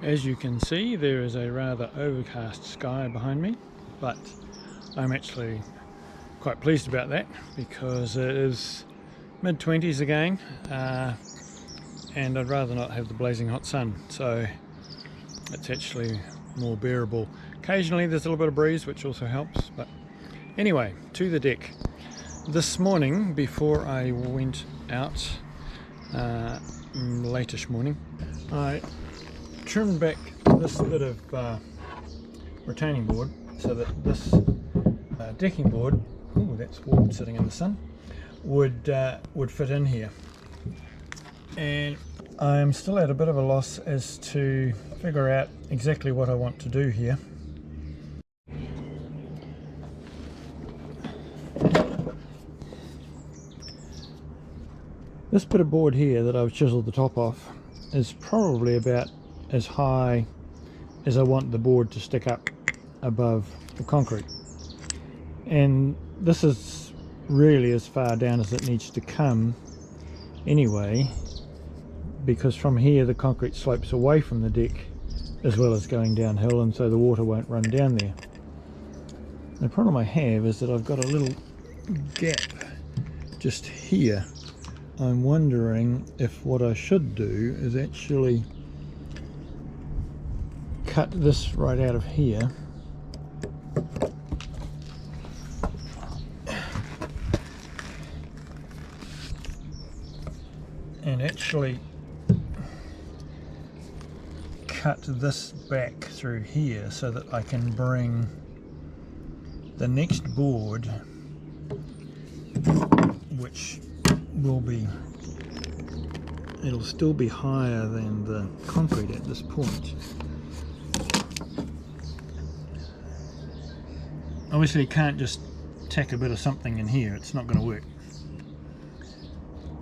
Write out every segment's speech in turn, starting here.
As you can see, there is a rather overcast sky behind me, but I'm actually quite pleased about that because it is mid-20s again, and I'd rather not have the blazing hot sun, so it's actually more bearable. Occasionally there's a little bit of breeze, which also helps, but anyway, to the deck. This morning, before I went out, late-ish morning, I trimmed back this bit of retaining board so that this decking board, ooh, that's warm sitting in the sun, would fit in here. And I'm still at a bit of a loss as to figure out exactly what I want to do here. This bit of board here that I've chiseled the top off is probably about as high as I want the board to stick up above the concrete, and this is really as far down as it needs to come anyway, because from here the concrete slopes away from the deck as well as going downhill, and so the water won't run down there. The problem I have is that I've got a little gap just here. I'm wondering if what I should do is actually cut this right out of here and actually cut this back through here so that I can bring the next board, which will be, it'll still be higher than the concrete at this point. Obviously you can't just tack a bit of something in here, it's not going to work.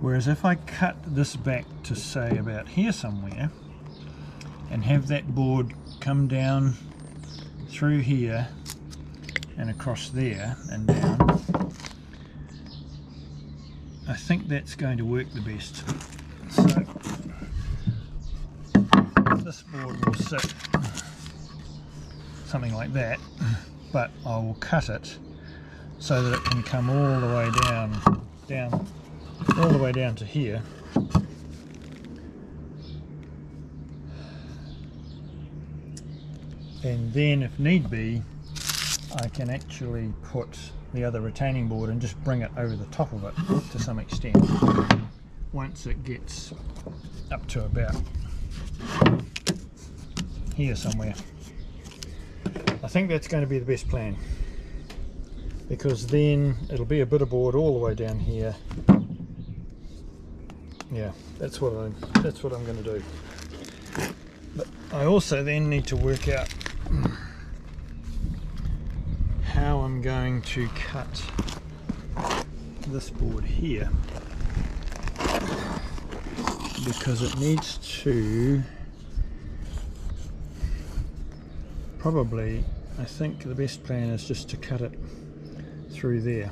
Whereas if I cut this back to say about here somewhere and have that board come down through here and across there and down, I think that's going to work the best. So this board will sit something like that, but I will cut it so that it can come all the way down all the way down to here. And then if need be, I can actually put the other retaining board and just bring it over the top of it to some extent once it gets up to about here somewhere. I think that's going to be the best plan, because then it'll be a bit of board all the way down here. Yeah, that's what I'm going to do. But I also then need to work out how I'm going to cut this board here, because it needs to probably, I think the best plan is just to cut it through there.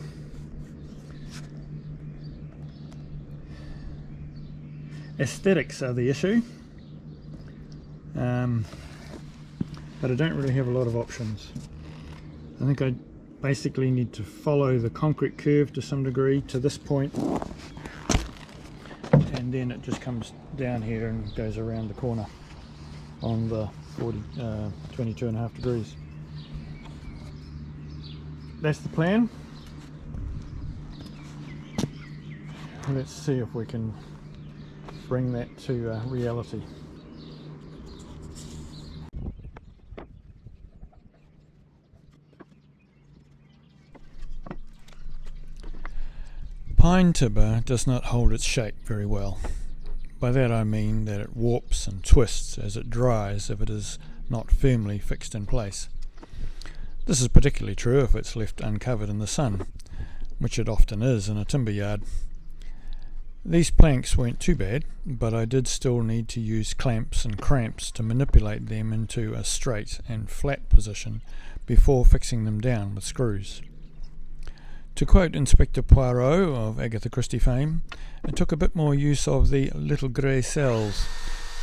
Aesthetics are the issue, but I don't really have a lot of options. I think I basically need to follow the concrete curve to some degree to this point, and then it just comes down here and goes around the corner on the 22.5 degrees. That's the plan. Let's see if we can bring that to reality. Pine timber does not hold its shape very well. By that I mean that it warps and twists as it dries if it is not firmly fixed in place. This is particularly true if it's left uncovered in the sun, which it often is in a timber yard. These planks weren't too bad, but I did still need to use clamps and cramps to manipulate them into a straight and flat position before fixing them down with screws. To quote Inspector Poirot of Agatha Christie fame, it took a bit more use of the little grey cells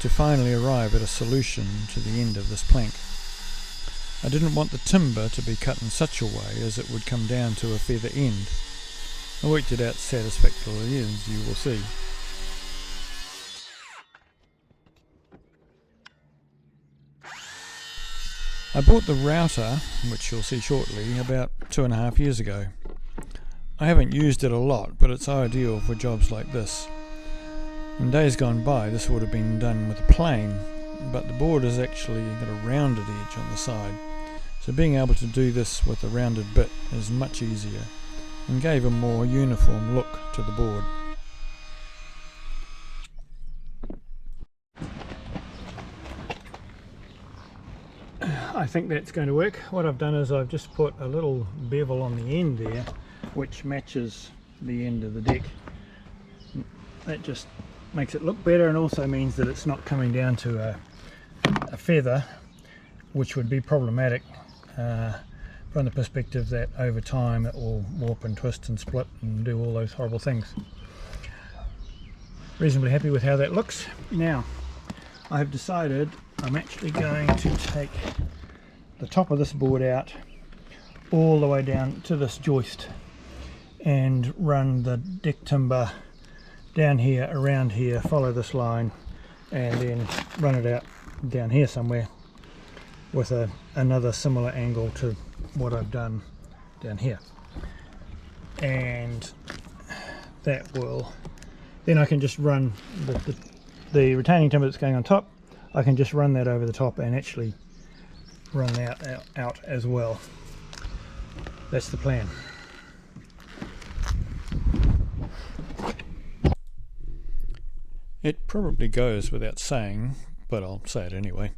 to finally arrive at a solution to the end of this plank. I didn't want the timber to be cut in such a way as it would come down to a feather end. I worked it out satisfactorily, as you will see. I bought the router, which you'll see shortly, about 2.5 years ago. I haven't used it a lot, but it's ideal for jobs like this. In days gone by, this would have been done with a plane, but the board has actually got a rounded edge on the side, so being able to do this with a rounded bit is much easier and gave a more uniform look to the board. I think that's going to work. What I've done is I've just put a little bevel on the end there which matches the end of the deck. That just makes it look better and also means that it's not coming down to a feather, which would be problematic from the perspective that over time it will warp and twist and split and do all those horrible things. Reasonably happy with how that looks. Now I have decided I'm actually going to take the top of this board out all the way down to this joist and run the deck timber down here, around here, follow this line and then run it out down here somewhere with another similar angle to what I've done down here. And that will, then I can just run the retaining timber that's going on top, I can just run that over the top and actually run that out as well. That's the plan. It probably goes without saying, but I'll say it anyway.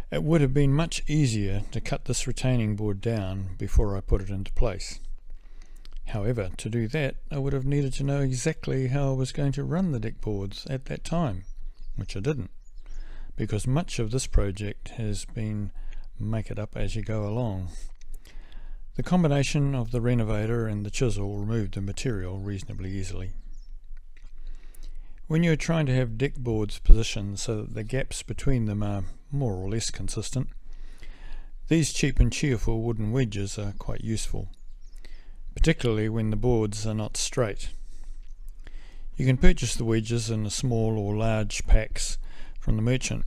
It would have been much easier to cut this retaining board down before I put it into place. However, to do that, I would have needed to know exactly how I was going to run the deck boards at that time, which I didn't, because much of this project has been make it up as you go along. The combination of the renovator and the chisel removed the material reasonably easily. When you're trying to have deck boards positioned so that the gaps between them are more or less consistent, these cheap and cheerful wooden wedges are quite useful, particularly when the boards are not straight. You can purchase the wedges in small or large packs from the merchant,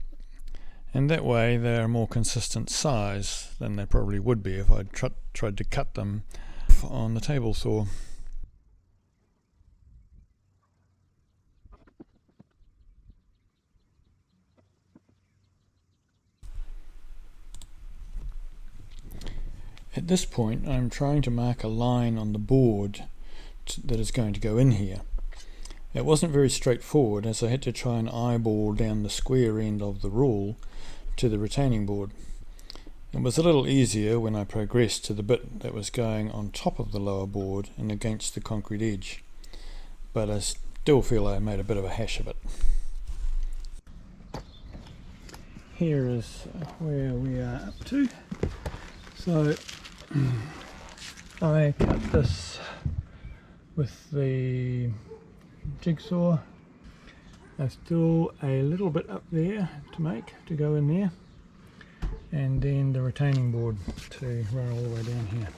and that way they are a more consistent size than they probably would be if I'd tried to cut them on the table saw. At this point I'm trying to mark a line on the board that is going to go in here. It wasn't very straightforward, as I had to try and eyeball down the square end of the rule to the retaining board. It was a little easier when I progressed to the bit that was going on top of the lower board and against the concrete edge, but I still feel I made a bit of a hash of it. Here is where we are up to. So I cut this with the jigsaw. There's still a little bit up there to go in there, and then the retaining board to run all the way down here.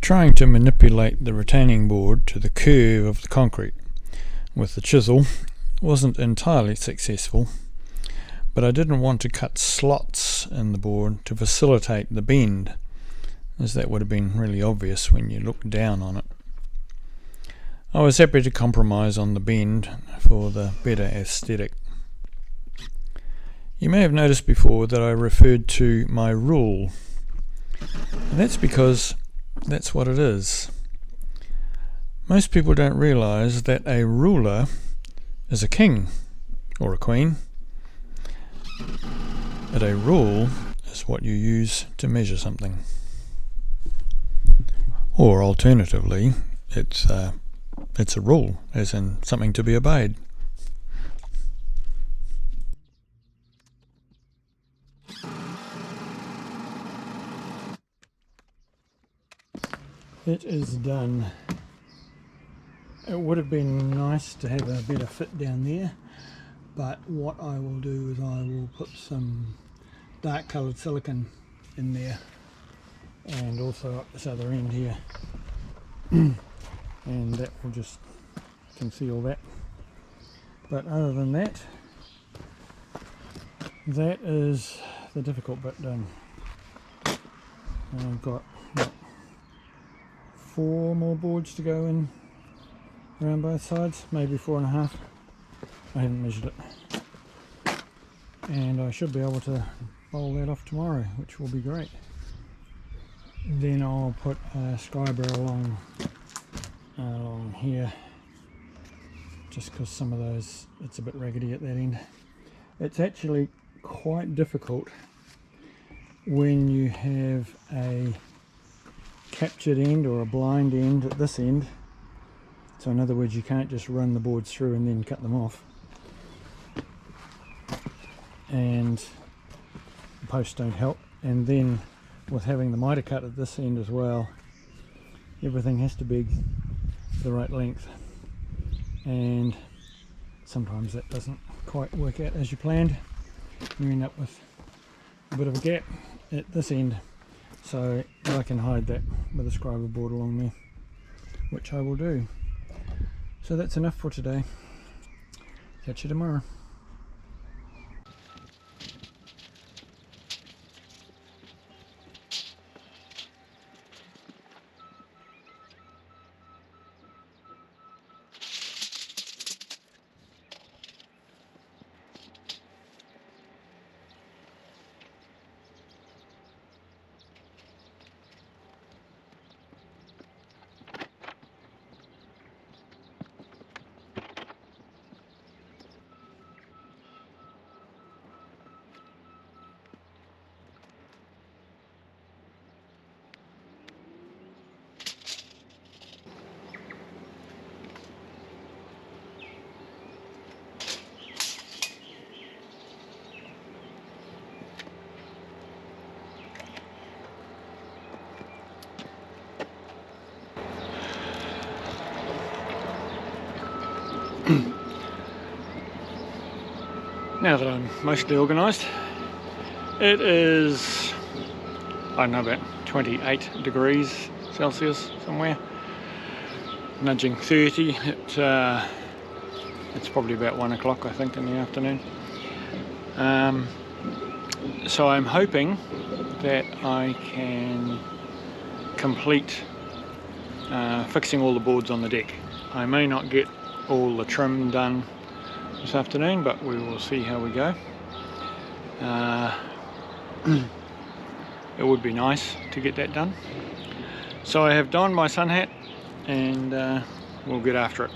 Trying to manipulate the retaining board to the curve of the concrete with the chisel wasn't entirely successful, but I didn't want to cut slots in the board to facilitate the bend, as that would have been really obvious when you look down on it. I was happy to compromise on the bend for the better aesthetic. You may have noticed before that I referred to my rule, and that's because that's what it is. Most people don't realise that a ruler is a king or a queen, but a rule is what you use to measure something. Or alternatively, it's a rule, as in something to be obeyed. It is done. It would have been nice to have a better fit down there, but what I will do is I will put some dark coloured silicone in there, and also up this other end here, and that will just conceal that. But other than that, that is the difficult bit done. And I've got what, 4 more boards to go in around both sides, maybe 4.5. I haven't measured it, and I should be able to bowl that off tomorrow, which will be great. Then I'll put a skybar along here, just because some of those, it's a bit raggedy at that end. It's actually quite difficult when you have a captured end or a blind end at this end. So in other words, you can't just run the boards through and then cut them off, and the posts don't help. And then with having the miter cut at this end as well, everything has to be the right length, and sometimes that doesn't quite work out as you planned. You end up with a bit of a gap at this end, so I can hide that with a scriber board along there, which I will do. So that's enough for today. Catch you tomorrow. Now that I'm mostly organised, it is, I don't know, about 28 degrees Celsius somewhere, nudging 30. It's probably about 1 o'clock, I think, in the afternoon. So I'm hoping that I can complete fixing all the boards on the deck. I may not get all the trim done this afternoon, but we will see how we go. It would be nice to get that done. So I have donned my sun hat, and we'll get after it.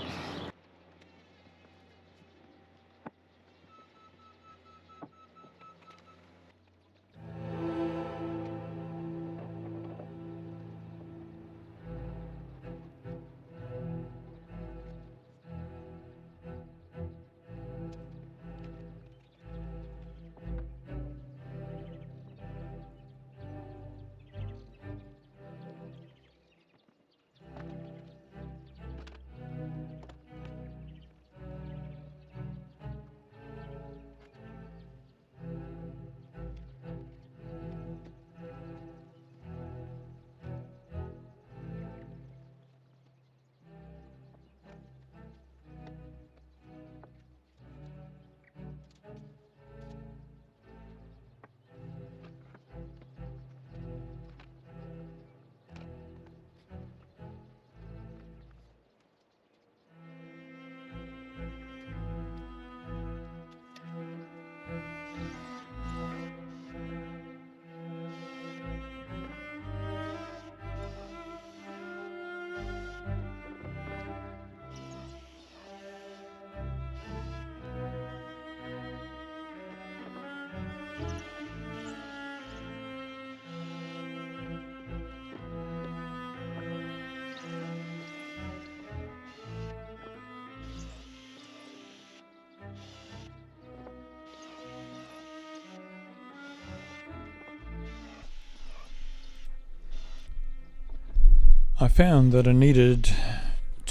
I found that I needed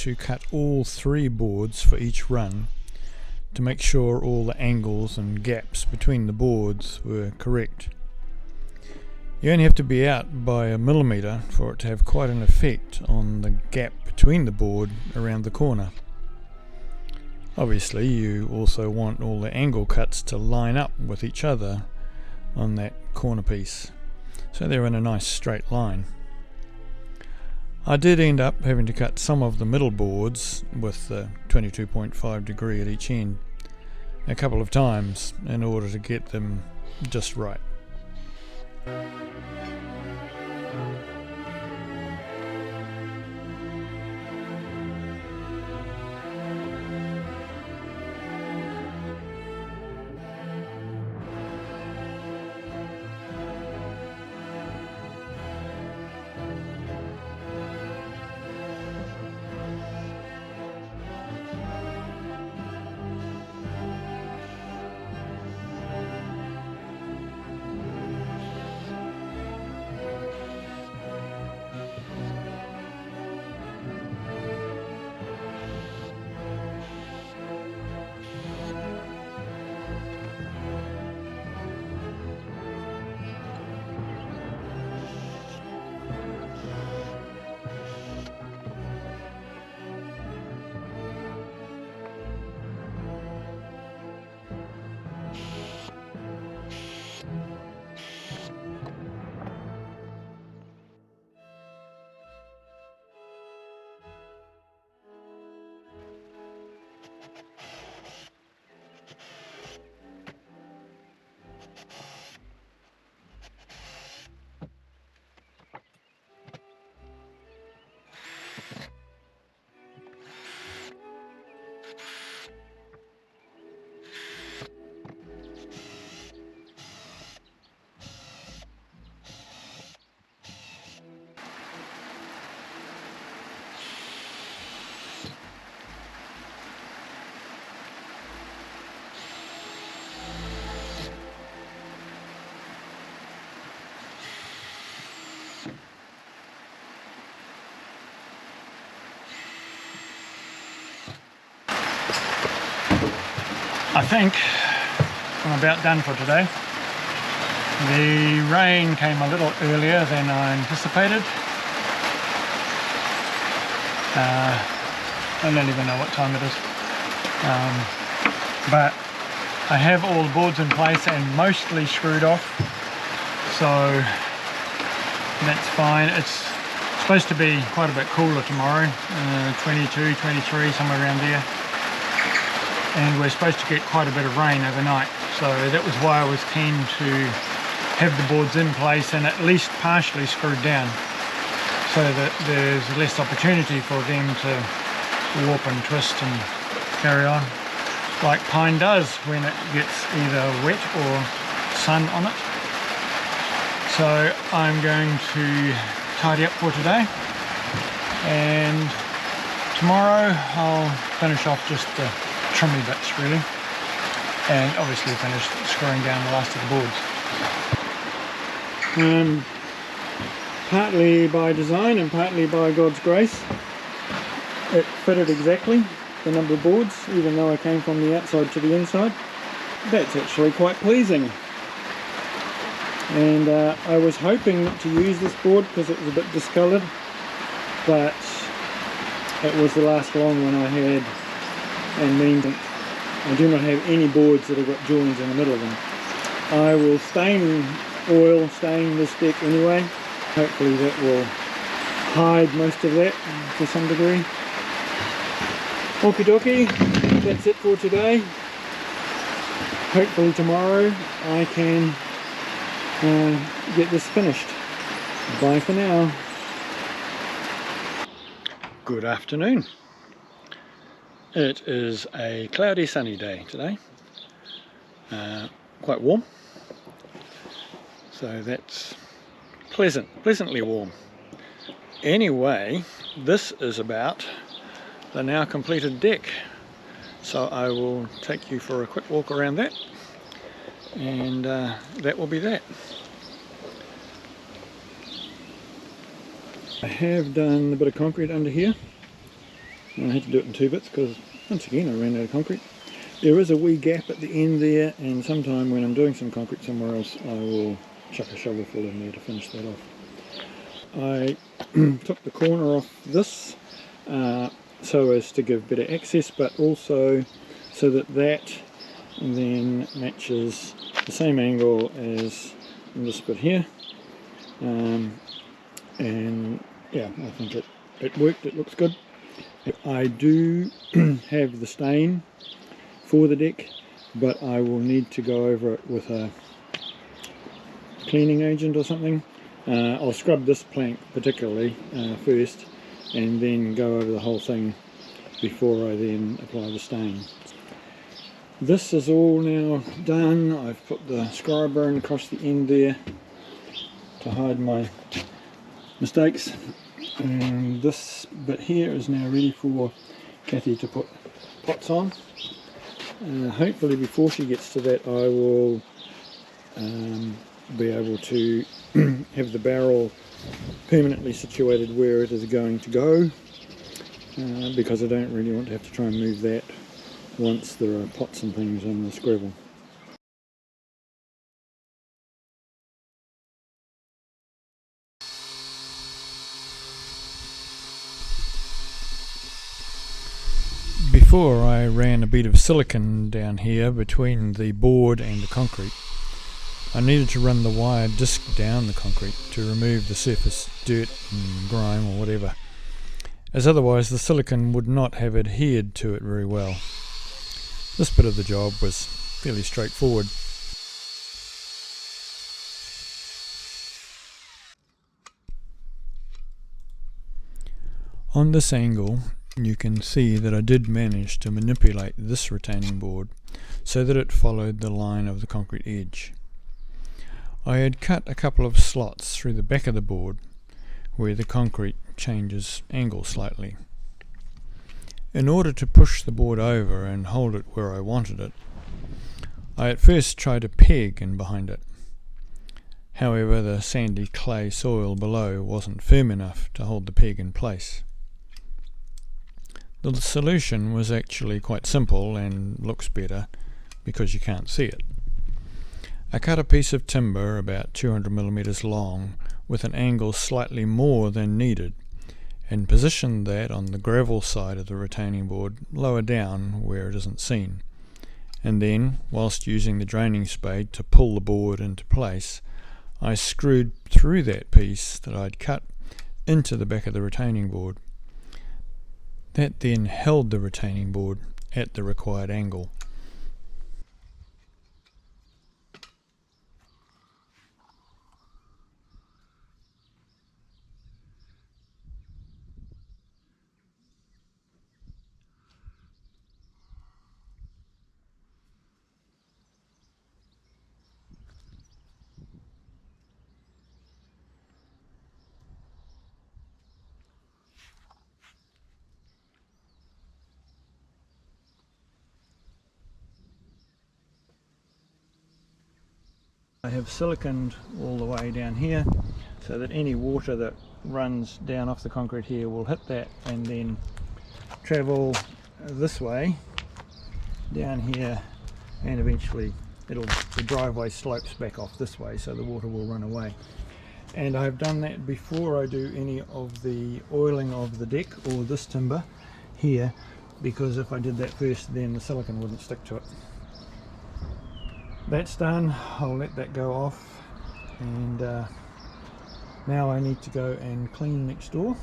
to cut all 3 boards for each run to make sure all the angles and gaps between the boards were correct. You only have to be out by a millimetre for it to have quite an effect on the gap between the board around the corner. Obviously you also want all the angle cuts to line up with each other on that corner piece, so they're in a nice straight line. I did end up having to cut some of the middle boards with the 22.5 degree at each end a couple of times in order to get them just right. I think I'm about done for today. The rain came a little earlier than I anticipated. I don't even know what time it is. But I have all the boards in place and mostly screwed off, so that's fine. It's supposed to be quite a bit cooler tomorrow, 22, 23, somewhere around there. And we're supposed to get quite a bit of rain overnight, so that was why I was keen to have the boards in place and at least partially screwed down, so that there's less opportunity for them to warp and twist and carry on like pine does when it gets either wet or sun on it. So I'm going to tidy up for today, and tomorrow I'll finish off just the trimmy bits really, and obviously finish screwing down the last of the boards. Partly by design and partly by God's grace, it fitted exactly the number of boards, even though I came from the outside to the inside. That's actually quite pleasing, and I was hoping not to use this board because it was a bit discoloured, but it was the last long one I had, and means I do not have any boards that have got joins in the middle of them. I will stain this deck anyway. Hopefully that will hide most of that to some degree. Okie dokie, that's it for today. Hopefully tomorrow I can get this finished. Bye for now. Good afternoon. It is a cloudy, sunny day today, quite warm, so that's pleasantly warm. Anyway, this is about the now completed deck, so I will take you for a quick walk around that, and that will be that. I have done a bit of concrete under here, And I had to do it in 2 bits because once again I ran out of concrete. There is a wee gap at the end there, and sometime when I'm doing some concrete somewhere else I will chuck a shovelful in there to finish that off. I took the corner off this so as to give better access, but also so that then matches the same angle as this bit here, and yeah, I think it worked, it looks good. I do have the stain for the deck, but I will need to go over it with a cleaning agent or something. I'll scrub this plank particularly first, and then go over the whole thing before I then apply the stain. This is all now done. I've put the scriber in across the end there to hide my mistakes, and this bit here is now ready for Kathy to put pots on. Hopefully before she gets to that I will be able to have the barrel permanently situated where it is going to go, because I don't really want to have to try and move that once there are pots and things on this gravel. Before I ran a bit of silicone down here between the board and the concrete. I needed to run the wire disc down the concrete to remove the surface dirt and grime or whatever, as otherwise the silicone would not have adhered to it very well. This bit of the job was fairly straightforward. On this angle you can see that I did manage to manipulate this retaining board so that it followed the line of the concrete edge. I had cut a couple of slots through the back of the board where the concrete changes angle slightly. In order to push the board over and hold it where I wanted it, I at first tried a peg in behind it. However, the sandy clay soil below wasn't firm enough to hold the peg in place. The solution was actually quite simple and looks better because you can't see it. I cut a piece of timber about 200mm long with an angle slightly more than needed and positioned that on the gravel side of the retaining board lower down where it isn't seen, and then, whilst using the draining spade to pull the board into place, I screwed through that piece that I'd cut into the back of the retaining board. That then held the retaining board at the required angle. I have siliconed all the way down here so that any water that runs down off the concrete here will hit that and then travel this way down here, and eventually the driveway slopes back off this way so the water will run away. And I've done that before I do any of the oiling of the deck or this timber here, because if I did that first then the silicone wouldn't stick to it. That's done. I'll let that go off, and now I need to go and clean next door.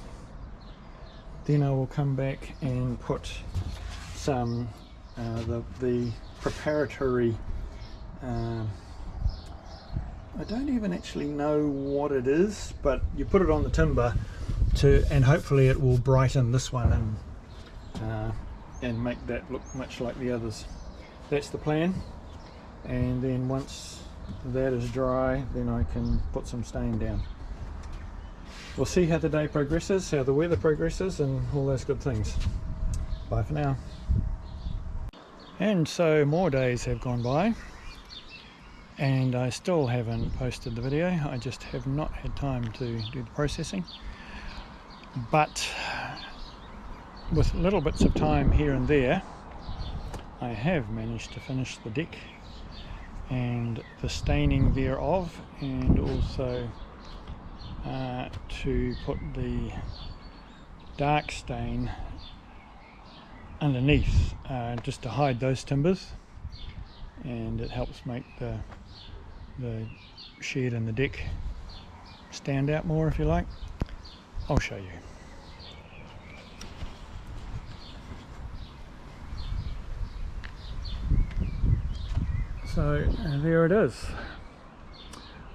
Then I will come back and put some the preparatory, I don't even actually know what it is, but you put it on the timber and hopefully it will brighten this one and make that look much like the others. That's the plan. And then once that is dry, then I can put some stain down. We'll see how the day progresses, how the weather progresses, and all those good things. Bye for now. And so more days have gone by and I still haven't posted the video. I just have not had time to do the processing, but with little bits of time here and there, I have managed to finish the deck and the staining thereof, and also to put the dark stain underneath, just to hide those timbers, and it helps make the shed and the deck stand out more, if you like. I'll show you. So there it is.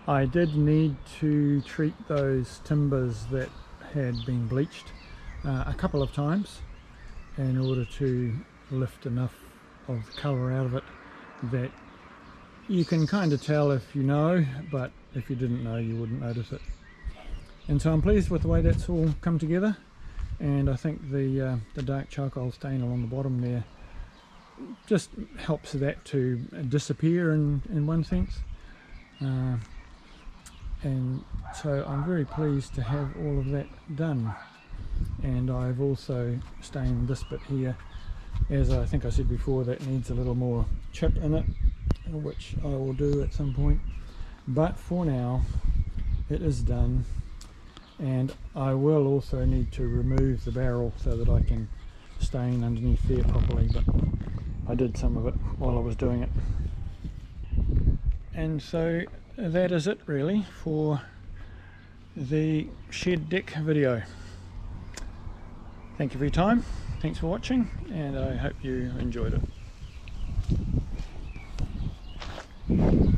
I did need to treat those timbers that had been bleached a couple of times in order to lift enough of the colour out of it that you can kind of tell if you know, but if you didn't know you wouldn't notice it. And so I'm pleased with the way that's all come together, and I think the dark charcoal stain along the bottom there just helps that to disappear in one sense, and so I'm very pleased to have all of that done. And I've also stained this bit here, as I think I said before, that needs a little more chip in it, which I will do at some point, but for now it is done. And I will also need to remove the barrel so that I can stain underneath there properly, but I did some of it while I was doing it. And so that is it really for the shed deck video. Thank you for your time, thanks for watching, and I hope you enjoyed it.